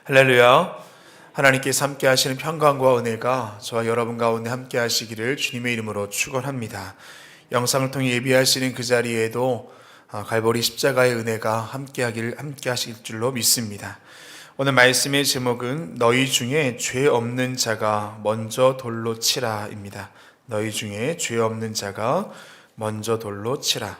할렐루야. 하나님께서 함께 하시는 평강과 은혜가 저와 여러분 가운데 함께 하시기를 주님의 이름으로 축원합니다. 영상을 통해 예배하시는 그 자리에도 갈보리 십자가의 은혜가 함께 하실 줄로 믿습니다. 오늘 말씀의 제목은 너희 중에 죄 없는 자가 먼저 돌로 치라입니다. 너희 중에 죄 없는 자가 먼저 돌로 치라.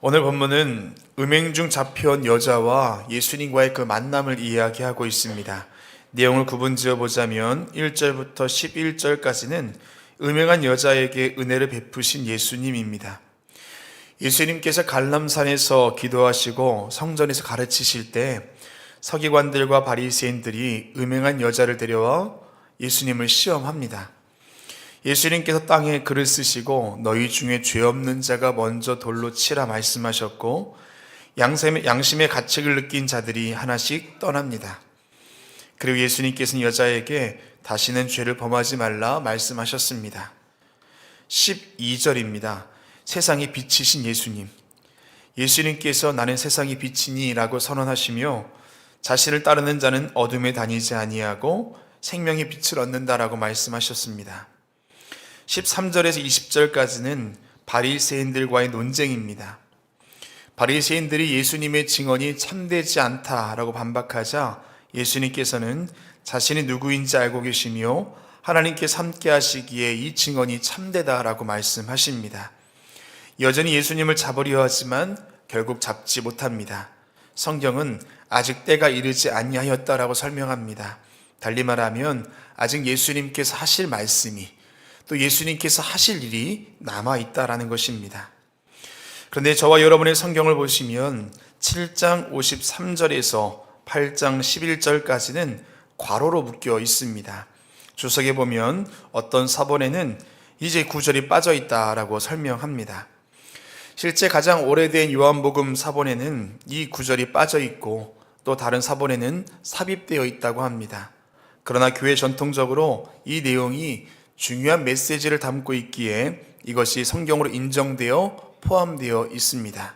오늘 본문은 음행 중 잡혀온 여자와 예수님과의 그 만남을 이야기하고 있습니다. 내용을 구분지어 보자면 1절부터 11절까지는 음행한 여자에게 은혜를 베푸신 예수님입니다. 예수님께서 갈람산에서 기도하시고 성전에서 가르치실 때 서기관들과 바리새인들이 음행한 여자를 데려와 예수님을 시험합니다. 예수님께서 땅에 글을 쓰시고 너희 중에 죄 없는 자가 먼저 돌로 치라 말씀하셨고 양심의 가책을 느낀 자들이 하나씩 떠납니다. 그리고 예수님께서는 여자에게 다시는 죄를 범하지 말라 말씀하셨습니다. 12절입니다. 세상의 빛이신 예수님. 예수님께서 나는 세상의 빛이니 라고 선언하시며 자신을 따르는 자는 어둠에 다니지 아니하고 생명의 빛을 얻는다라고 말씀하셨습니다. 13절에서 20절까지는 바리새인들과의 논쟁입니다. 바리새인들이 예수님의 증언이 참되지 않다라고 반박하자 예수님께서는 자신이 누구인지 알고 계시며 하나님께서 함께 하시기에 이 증언이 참되다라고 말씀하십니다. 여전히 예수님을 잡으려 하지만 결국 잡지 못합니다. 성경은 아직 때가 이르지 아니하였다라고 설명합니다. 달리 말하면 아직 예수님께서 하실 말씀이 또 예수님께서 하실 일이 남아있다라는 것입니다. 그런데 저와 여러분의 성경을 보시면 7장 53절에서 8장 11절까지는 괄호로 묶여 있습니다. 주석에 보면 어떤 사본에는 이제 구절이 빠져 있다라고 설명합니다. 실제 가장 오래된 요한복음 사본에는 이 구절이 빠져 있고 또 다른 사본에는 삽입되어 있다고 합니다. 그러나 교회 전통적으로 이 내용이 중요한 메시지를 담고 있기에 이것이 성경으로 인정되어 포함되어 있습니다.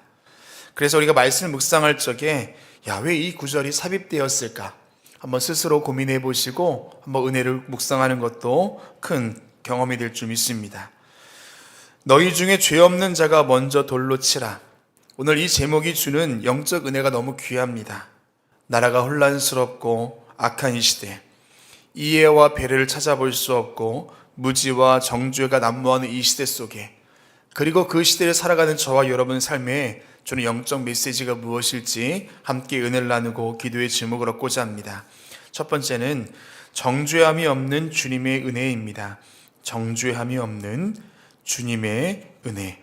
그래서 우리가 말씀을 묵상할 적에 왜 이 구절이 삽입되었을까? 한번 스스로 고민해 보시고 한번 은혜를 묵상하는 것도 큰 경험이 될 줄 믿습니다. 너희 중에 죄 없는 자가 먼저 돌로 치라. 오늘 이 제목이 주는 영적 은혜가 너무 귀합니다. 나라가 혼란스럽고 악한 이 시대, 이해와 배려를 찾아볼 수 없고 무지와 정죄가 난무하는 이 시대 속에, 그리고 그 시대를 살아가는 저와 여러분 삶에 주는 영적 메시지가 무엇일지 함께 은혜를 나누고 기도의 제목을 얻고자 합니다. 첫 번째는 정죄함이 없는 주님의 은혜입니다. 정죄함이 없는 주님의 은혜.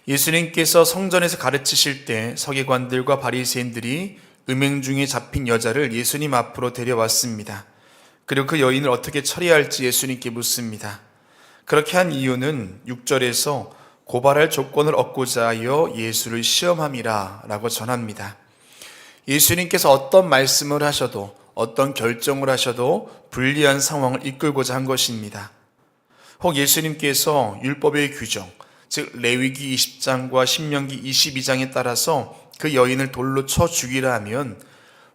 예수님께서 성전에서 가르치실 때 서기관들과 바리새인들이 음행 중에 잡힌 여자를 예수님 앞으로 데려왔습니다. 그리고 그 여인을 어떻게 처리할지 예수님께 묻습니다. 그렇게 한 이유는 6절에서 고발할 조건을 얻고자 하여 예수를 시험함이라 라고 전합니다. 예수님께서 어떤 말씀을 하셔도 어떤 결정을 하셔도 불리한 상황을 이끌고자 한 것입니다. 혹 예수님께서 율법의 규정, 즉 레위기 20장과 신명기 22장에 따라서 그 여인을 돌로 쳐 죽이라 하면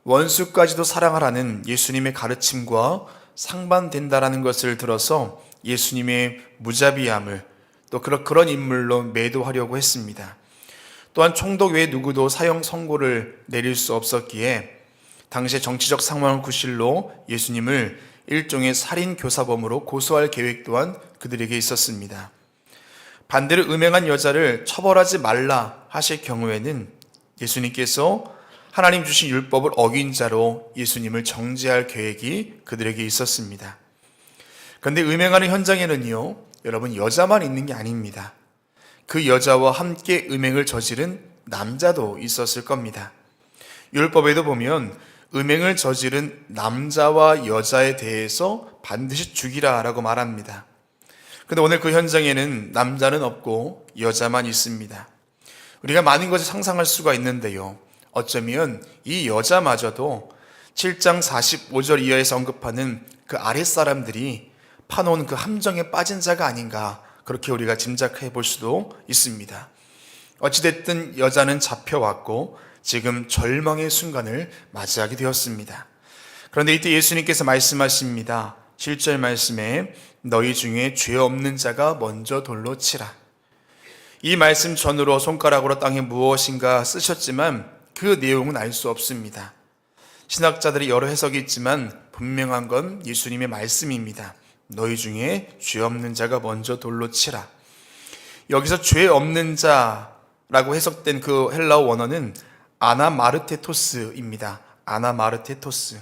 원수까지도 사랑하라는 예수님의 가르침과 상반된다라는 것을 들어서 예수님의 무자비함을 또 그런 인물로 매도하려고 했습니다. 또한 총독 외에 누구도 사형 선고를 내릴 수 없었기에 당시의 정치적 상황을 구실로 예수님을 일종의 살인 교사범으로 고소할 계획 또한 그들에게 있었습니다. 반대로 음행한 여자를 처벌하지 말라 하실 경우에는 예수님께서 하나님 주신 율법을 어긴 자로 예수님을 정죄할 계획이 그들에게 있었습니다. 그런데 음행하는 현장에는요, 여러분 여자만 있는 게 아닙니다. 그 여자와 함께 음행을 저지른 남자도 있었을 겁니다. 율법에도 보면 음행을 저지른 남자와 여자에 대해서 반드시 죽이라라고 말합니다. 그런데 오늘 그 현장에는 남자는 없고 여자만 있습니다. 우리가 많은 것을 상상할 수가 있는데요, 어쩌면 이 여자마저도 7장 45절 이하에서 언급하는 그 아랫사람들이 파놓은 그 함정에 빠진 자가 아닌가, 그렇게 우리가 짐작해 볼 수도 있습니다. 어찌됐든 여자는 잡혀왔고 지금 절망의 순간을 맞이하게 되었습니다. 그런데 이때 예수님께서 말씀하십니다. 7절 말씀에 너희 중에 죄 없는 자가 먼저 돌로 치라. 이 말씀 전으로 손가락으로 땅에 무엇인가 쓰셨지만 그 내용은 알 수 없습니다. 신학자들이 여러 해석이 있지만 분명한 건 예수님의 말씀입니다. 너희 중에 죄 없는 자가 먼저 돌로 치라. 여기서 죄 없는 자라고 해석된 그 헬라어 원어는 아나마르테토스입니다. 아나마르테토스.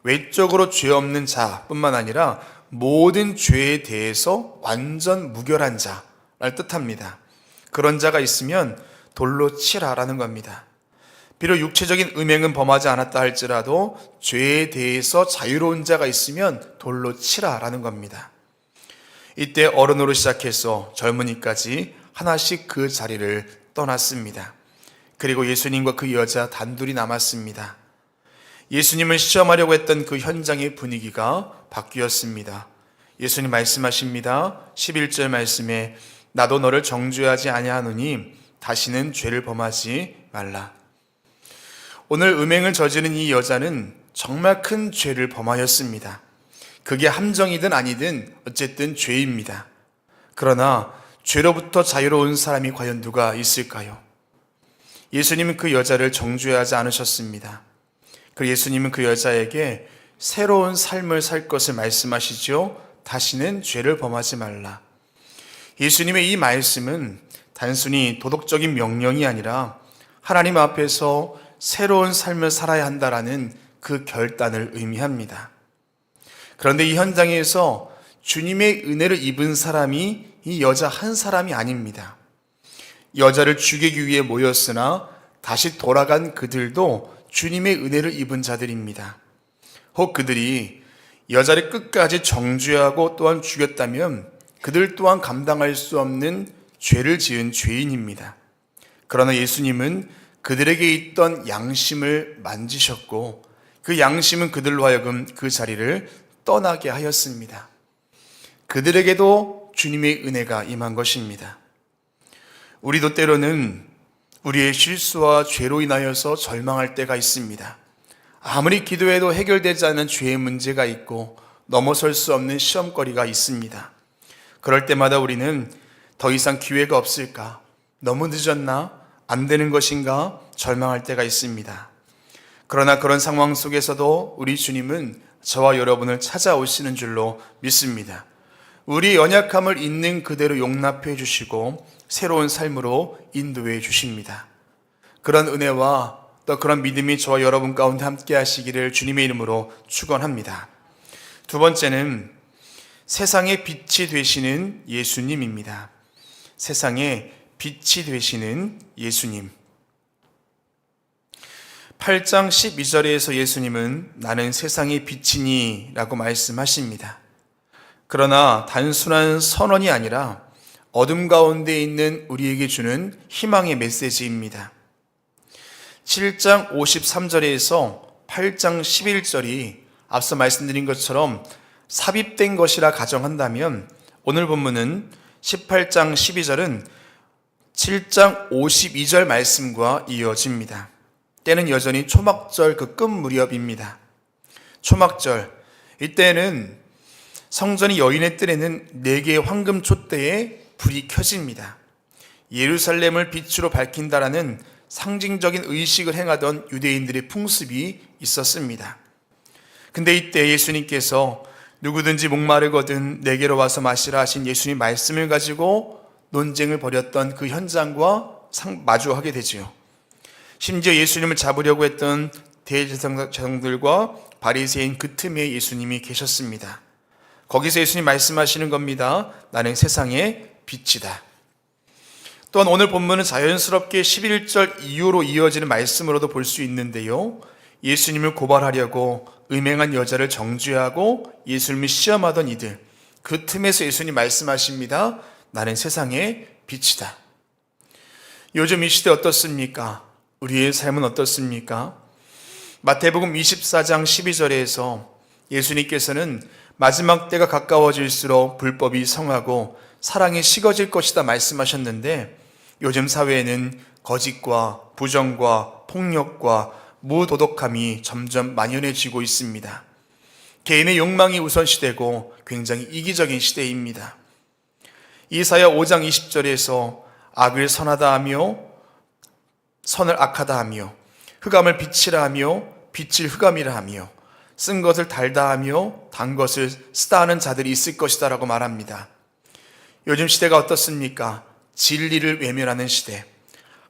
외적으로 죄 없는 자뿐만 아니라 모든 죄에 대해서 완전 무결한 자를 뜻합니다. 그런 자가 있으면 돌로 치라라는 겁니다. 비록 육체적인 음행은 범하지 않았다 할지라도 죄에 대해서 자유로운 자가 있으면 돌로 치라라는 겁니다. 이때 어른으로 시작해서 젊은이까지 하나씩 그 자리를 떠났습니다. 그리고 예수님과 그 여자 단둘이 남았습니다. 예수님을 시험하려고 했던 그 현장의 분위기가 바뀌었습니다. 예수님 말씀하십니다. 11절 말씀에 나도 너를 정죄하지 아니하노니 다시는 죄를 범하지 말라. 오늘 음행을 저지른 이 여자는 정말 큰 죄를 범하였습니다. 그게 함정이든 아니든 어쨌든 죄입니다. 그러나 죄로부터 자유로운 사람이 과연 누가 있을까요? 예수님은 그 여자를 정죄하지 않으셨습니다. 그리고 예수님은 그 여자에게 새로운 삶을 살 것을 말씀하시죠. 다시는 죄를 범하지 말라. 예수님의 이 말씀은 단순히 도덕적인 명령이 아니라 하나님 앞에서 새로운 삶을 살아야 한다라는 그 결단을 의미합니다. 그런데 이 현장에서 주님의 은혜를 입은 사람이 이 여자 한 사람이 아닙니다. 여자를 죽이기 위해 모였으나 다시 돌아간 그들도 주님의 은혜를 입은 자들입니다. 혹 그들이 여자를 끝까지 정죄하고 또한 죽였다면 그들 또한 감당할 수 없는 죄를 지은 죄인입니다. 그러나 예수님은 그들에게 있던 양심을 만지셨고 그 양심은 그들로 하여금 그 자리를 떠나게 하였습니다. 그들에게도 주님의 은혜가 임한 것입니다. 우리도 때로는 우리의 실수와 죄로 인하여서 절망할 때가 있습니다. 아무리 기도해도 해결되지 않는 죄의 문제가 있고 넘어설 수 없는 시험거리가 있습니다. 그럴 때마다 우리는 더 이상 기회가 없을까? 너무 늦었나? 안 되는 것인가? 절망할 때가 있습니다. 그러나 그런 상황 속에서도 우리 주님은 저와 여러분을 찾아오시는 줄로 믿습니다. 우리 연약함을 있는 그대로 용납해 주시고 새로운 삶으로 인도해 주십니다. 그런 은혜와 또 그런 믿음이 저와 여러분 가운데 함께 하시기를 주님의 이름으로 축원합니다. 두 번째는 세상의 빛이 되시는 예수님입니다. 세상의 빛이 되시는 예수님. 8장 12절에서 예수님은 나는 세상의 빛이니 라고 말씀하십니다. 그러나 단순한 선언이 아니라 어둠 가운데 있는 우리에게 주는 희망의 메시지입니다. 7장 53절에서 8장 11절이 앞서 말씀드린 것처럼 삽입된 것이라 가정한다면 오늘 본문은 18장 12절은 7장 52절 말씀과 이어집니다. 때는 여전히 초막절 그 끝 무렵입니다. 초막절, 이때는 성전이 여인의 뜰에는 4개의 황금 촛대에 불이 켜집니다. 예루살렘을 빛으로 밝힌다라는 상징적인 의식을 행하던 유대인들의 풍습이 있었습니다. 근데 이때 예수님께서 누구든지 목마르거든 내게로 와서 마시라 하신 예수님 말씀을 가지고 논쟁을 벌였던 그 현장과 마주하게 되지요. 심지어 예수님을 잡으려고 했던 대제사장들과 바리새인 그 틈에 예수님이 계셨습니다. 거기서 예수님 말씀하시는 겁니다. 나는 세상의 빛이다. 또한 오늘 본문은 자연스럽게 11절 이후로 이어지는 말씀으로도 볼 수 있는데요. 예수님을 고발하려고 음행한 여자를 정죄하고 예수님을 시험하던 이들, 그 틈에서 예수님 말씀하십니다. 나는 세상의 빛이다. 요즘 이 시대 어떻습니까? 우리의 삶은 어떻습니까? 마태복음 24장 12절에서 예수님께서는 마지막 때가 가까워질수록 불법이 성하고 사랑이 식어질 것이다 말씀하셨는데 요즘 사회에는 거짓과 부정과 폭력과 무도덕함이 점점 만연해지고 있습니다. 개인의 욕망이 우선시되고 굉장히 이기적인 시대입니다. 이사야 5장 20절에서 악을 선하다 하며 선을 악하다 하며 흑암을 빛이라 하며 빛을 흑암이라 하며 쓴 것을 달다 하며 단 것을 쓰다 하는 자들이 있을 것이다 라고 말합니다. 요즘 시대가 어떻습니까? 진리를 외면하는 시대,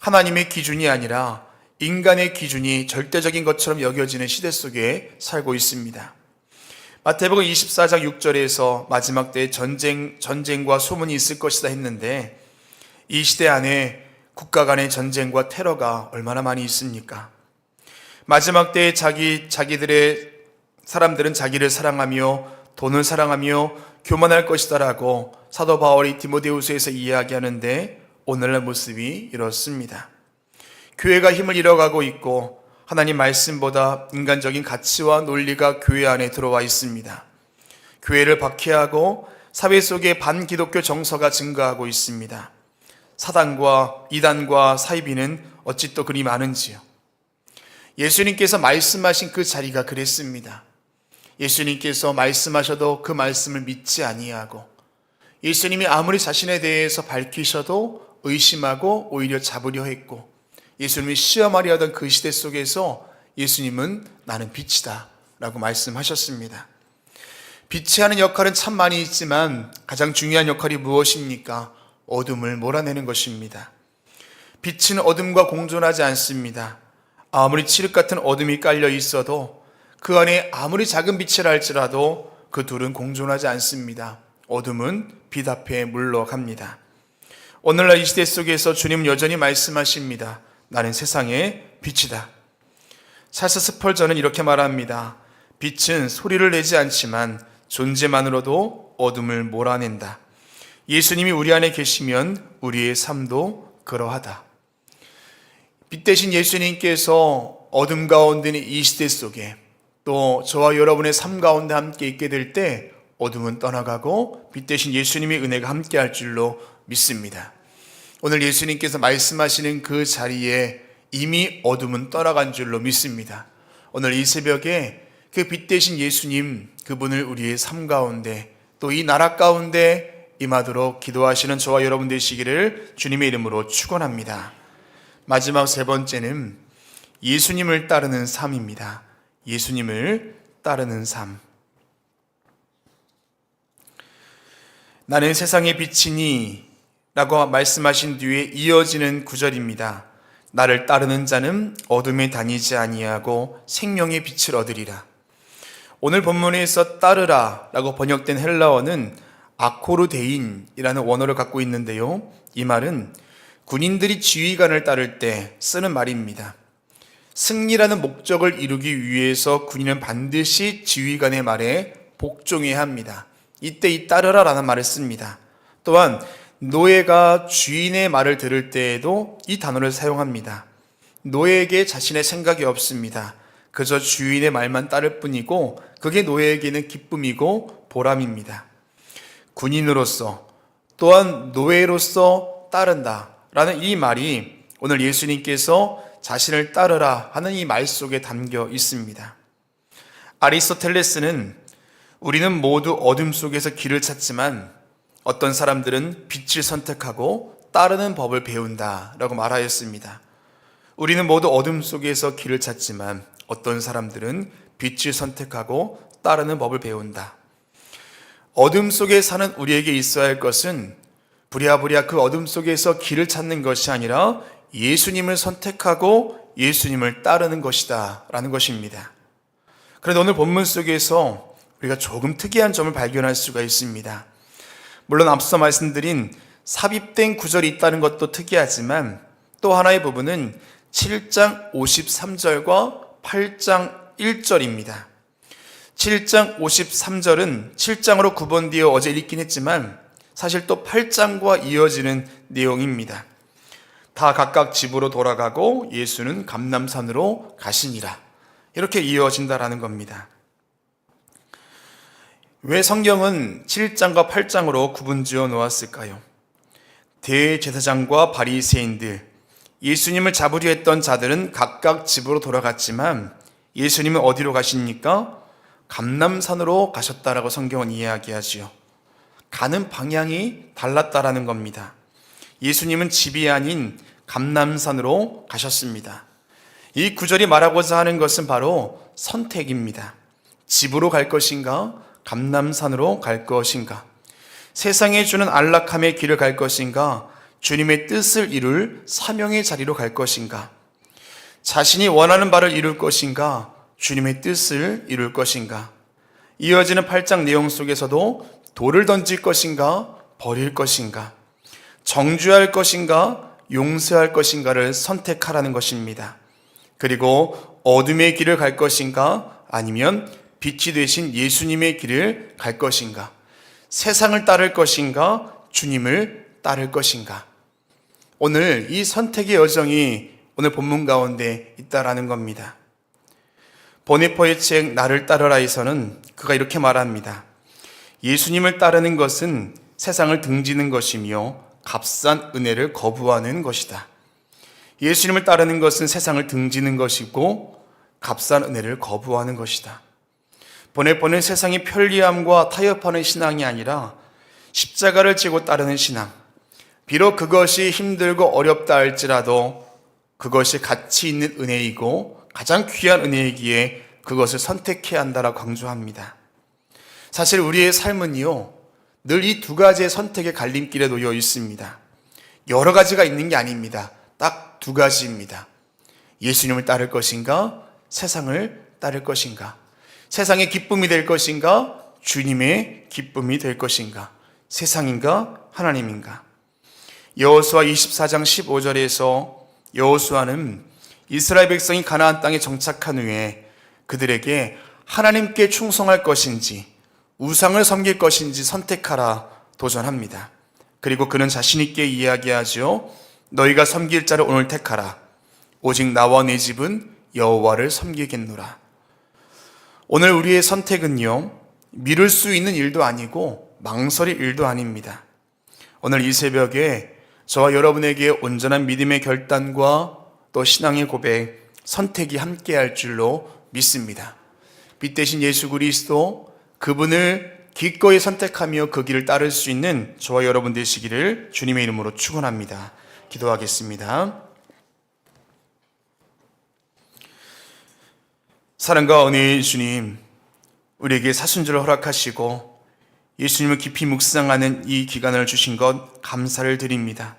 하나님의 기준이 아니라 인간의 기준이 절대적인 것처럼 여겨지는 시대 속에 살고 있습니다. 마태복음 24장 6절에서 마지막 때에 전쟁과 소문이 있을 것이다 했는데, 이 시대 안에 국가 간의 전쟁과 테러가 얼마나 많이 있습니까? 마지막 때에 자기들의 사람들은 자기를 사랑하며 돈을 사랑하며 교만할 것이다라고 사도 바울이 디모데후서에서 이야기하는데, 오늘날 모습이 이렇습니다. 교회가 힘을 잃어가고 있고 하나님 말씀보다 인간적인 가치와 논리가 교회 안에 들어와 있습니다. 교회를 박해하고 사회 속에 반기독교 정서가 증가하고 있습니다. 사단과 이단과 사이비는 어찌 또 그리 많은지요. 예수님께서 말씀하신 그 자리가 그랬습니다. 예수님께서 말씀하셔도 그 말씀을 믿지 아니하고, 예수님이 아무리 자신에 대해서 밝히셔도 의심하고 오히려 잡으려 했고, 예수님이 시험하려 하던 그 시대 속에서 예수님은 나는 빛이다 라고 말씀하셨습니다. 빛이 하는 역할은 참 많이 있지만 가장 중요한 역할이 무엇입니까? 어둠을 몰아내는 것입니다. 빛은 어둠과 공존하지 않습니다. 아무리 칠흑 같은 어둠이 깔려 있어도 그 안에 아무리 작은 빛이라 할지라도 그 둘은 공존하지 않습니다. 어둠은 빛 앞에 물러갑니다. 오늘날 이 시대 속에서 주님은 여전히 말씀하십니다. 나는 세상의 빛이다. 찰스 스펄전은 이렇게 말합니다. 빛은 소리를 내지 않지만 존재만으로도 어둠을 몰아낸다. 예수님이 우리 안에 계시면 우리의 삶도 그러하다. 빛 대신 예수님께서 어둠 가운데 있는 이 시대 속에 또 저와 여러분의 삶 가운데 함께 있게 될 때 어둠은 떠나가고 빛 대신 예수님의 은혜가 함께 할 줄로 믿습니다. 오늘 예수님께서 말씀하시는 그 자리에 이미 어둠은 떠나간 줄로 믿습니다. 오늘 이 새벽에 그 빛 대신 예수님, 그분을 우리의 삶 가운데 또 이 나라 가운데 임하도록 기도하시는 저와 여러분 되시기를 주님의 이름으로 축원합니다. 마지막 세 번째는 예수님을 따르는 삶입니다. 예수님을 따르는 삶. 나는 세상의 빛이니 라고 말씀하신 뒤에 이어지는 구절입니다. 나를 따르는 자는 어둠에 다니지 아니하고 생명의 빛을 얻으리라. 오늘 본문에서 따르라 라고 번역된 헬라어는 아코르데인이라는 원어를 갖고 있는데요, 이 말은 군인들이 지휘관을 따를 때 쓰는 말입니다. 승리라는 목적을 이루기 위해서 군인은 반드시 지휘관의 말에 복종해야 합니다. 이때 이 따르라 라는 말을 씁니다. 또한 노예가 주인의 말을 들을 때에도 이 단어를 사용합니다. 노예에게 자신의 생각이 없습니다. 그저 주인의 말만 따를 뿐이고 그게 노예에게는 기쁨이고 보람입니다. 군인으로서 또한 노예로서 따른다 라는 이 말이 오늘 예수님께서 자신을 따르라 하는 이 말 속에 담겨 있습니다. 아리스토텔레스는 우리는 모두 어둠 속에서 길을 찾지만 어떤 사람들은 빛을 선택하고 따르는 법을 배운다 라고 말하였습니다. 우리는 모두 어둠 속에서 길을 찾지만 어떤 사람들은 빛을 선택하고 따르는 법을 배운다. 어둠 속에 사는 우리에게 있어야 할 것은 부랴부랴 그 어둠 속에서 길을 찾는 것이 아니라 예수님을 선택하고 예수님을 따르는 것이다 라는 것입니다. 그런데 오늘 본문 속에서 우리가 조금 특이한 점을 발견할 수가 있습니다. 물론 앞서 말씀드린 삽입된 구절이 있다는 것도 특이하지만 또 하나의 부분은 7장 53절과 8장 1절입니다. 7장 53절은 7장으로 구분되어 어제 읽긴 했지만 사실 또 8장과 이어지는 내용입니다. 다 각각 집으로 돌아가고 예수는 감람산으로 가시니라. 이렇게 이어진다라는 겁니다. 왜 성경은 7장과 8장으로 구분지어 놓았을까요? 대제사장과 바리새인들, 예수님을 잡으려 했던 자들은 각각 집으로 돌아갔지만 예수님은 어디로 가십니까? 감람산으로 가셨다라고 성경은 이야기하지요. 가는 방향이 달랐다라는 겁니다. 예수님은 집이 아닌 감람산으로 가셨습니다. 이 구절이 말하고자 하는 것은 바로 선택입니다. 집으로 갈 것인가? 감람산으로 갈 것인가? 세상에 주는 안락함의 길을 갈 것인가? 주님의 뜻을 이룰 사명의 자리로 갈 것인가? 자신이 원하는 바를 이룰 것인가? 주님의 뜻을 이룰 것인가? 이어지는 8장 내용 속에서도 돌을 던질 것인가? 버릴 것인가? 정죄할 것인가? 용서할 것인가를 선택하라는 것입니다. 그리고 어둠의 길을 갈 것인가? 아니면 빛이 되신 예수님의 길을 갈 것인가? 세상을 따를 것인가? 주님을 따를 것인가? 오늘 이 선택의 여정이 오늘 본문 가운데 있다라는 겁니다. 보네포의 책 나를 따르라에서는 그가 이렇게 말합니다. 예수님을 따르는 것은 세상을 등지는 것이며 값싼 은혜를 거부하는 것이다. 예수님을 따르는 것은 세상을 등지는 것이고 값싼 은혜를 거부하는 것이다. 보네포는 세상의 편리함과 타협하는 신앙이 아니라 십자가를 지고 따르는 신앙, 비록 그것이 힘들고 어렵다 할지라도 그것이 가치 있는 은혜이고 가장 귀한 은혜이기에 그것을 선택해야 한다라고 강조합니다. 사실 우리의 삶은요, 늘 이 두 가지의 선택의 갈림길에 놓여 있습니다. 여러 가지가 있는 게 아닙니다. 딱 두 가지입니다. 예수님을 따를 것인가? 세상을 따를 것인가? 세상의 기쁨이 될 것인가? 주님의 기쁨이 될 것인가? 세상인가? 하나님인가? 여호수아 24장 15절에서 여호수아는 이스라엘 백성이 가나안 땅에 정착한 후에 그들에게 하나님께 충성할 것인지 우상을 섬길 것인지 선택하라 도전합니다. 그리고 그는 자신 있게 이야기하죠. 너희가 섬길 자를 오늘 택하라. 오직 나와 내 집은 여호와를 섬기겠노라. 오늘 우리의 선택은요, 미룰 수 있는 일도 아니고 망설일 일도 아닙니다. 오늘 이 새벽에 저와 여러분에게 온전한 믿음의 결단과 또 신앙의 고백, 선택이 함께할 줄로 믿습니다. 빛 대신 예수 그리스도, 그분을 기꺼이 선택하며 그 길을 따를 수 있는 저와 여러분 되시기를 주님의 이름으로 축원합니다. 기도하겠습니다. 사랑과 은혜의 주님, 우리에게 사순절을 허락하시고 예수님을 깊이 묵상하는 이 기간을 주신 것 감사를 드립니다.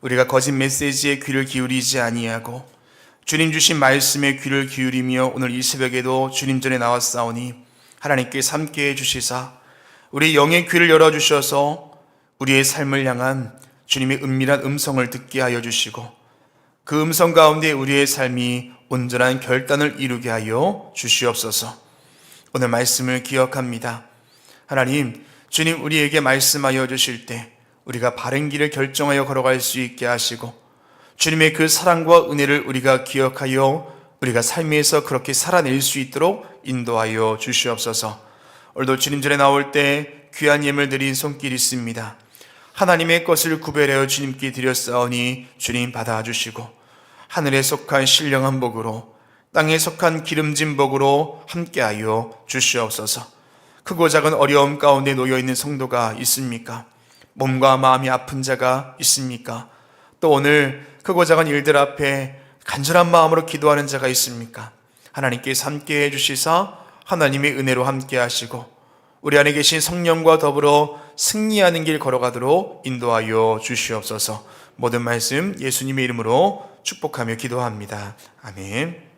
우리가 거짓 메시지에 귀를 기울이지 아니하고 주님 주신 말씀에 귀를 기울이며 오늘 이 새벽에도 주님 전에 나왔사오니 하나님께서 함께해 주시사 우리 영의 귀를 열어주셔서 우리의 삶을 향한 주님의 은밀한 음성을 듣게 하여 주시고 그 음성 가운데 우리의 삶이 온전한 결단을 이루게 하여 주시옵소서. 오늘 말씀을 기억합니다. 하나님, 주님 우리에게 말씀하여 주실 때 우리가 바른 길을 결정하여 걸어갈 수 있게 하시고 주님의 그 사랑과 은혜를 우리가 기억하여 우리가 삶에서 그렇게 살아낼 수 있도록 인도하여 주시옵소서. 오늘도 주님 전에 나올 때 귀한 예물 드린 손길 있습니다. 하나님의 것을 구별하여 주님께 드렸사오니 주님 받아주시고 하늘에 속한 신령한 복으로 땅에 속한 기름진 복으로 함께하여 주시옵소서. 크고 작은 어려움 가운데 놓여있는 성도가 있습니까? 몸과 마음이 아픈 자가 있습니까? 또 오늘 크고 작은 일들 앞에 간절한 마음으로 기도하는 자가 있습니까? 하나님께서 함께해 주시사 하나님의 은혜로 함께 하시고 우리 안에 계신 성령과 더불어 승리하는 길 걸어가도록 인도하여 주시옵소서. 모든 말씀 예수님의 이름으로 축복하며 기도합니다. 아멘.